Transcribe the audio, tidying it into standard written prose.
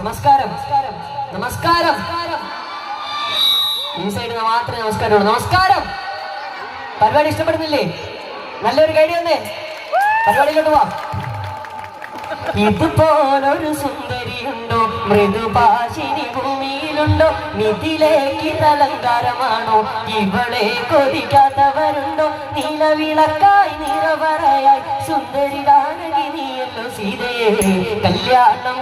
നമസ്കാരം നമസ്കാരം. ഈ സൈഡ് മാത്രമേ നമസ്കാരമുള്ളൂ. നമസ്കാരം. പരിപാടി ഇഷ്ടപ്പെടുന്നില്ലേ? നല്ലൊരു കൈഡി വന്നേ, പരിപാടിയിലോട്ട് പോവാം. ഇതുപോലൊരു സുന്ദരിയുണ്ടോ, മൃദുഭാഷിണി ഭൂമിയിലുണ്ടോ, മിഥിലേക്ക് അലങ്കാരമാണോ, ഇവളെ കൊതിക്കാത്തവരുണ്ടോ, നീലവിളക്കായി നിറവറയായി സുന്ദരി ഗാനകിനിയല്ലോ സീതയെ. കല്യാണം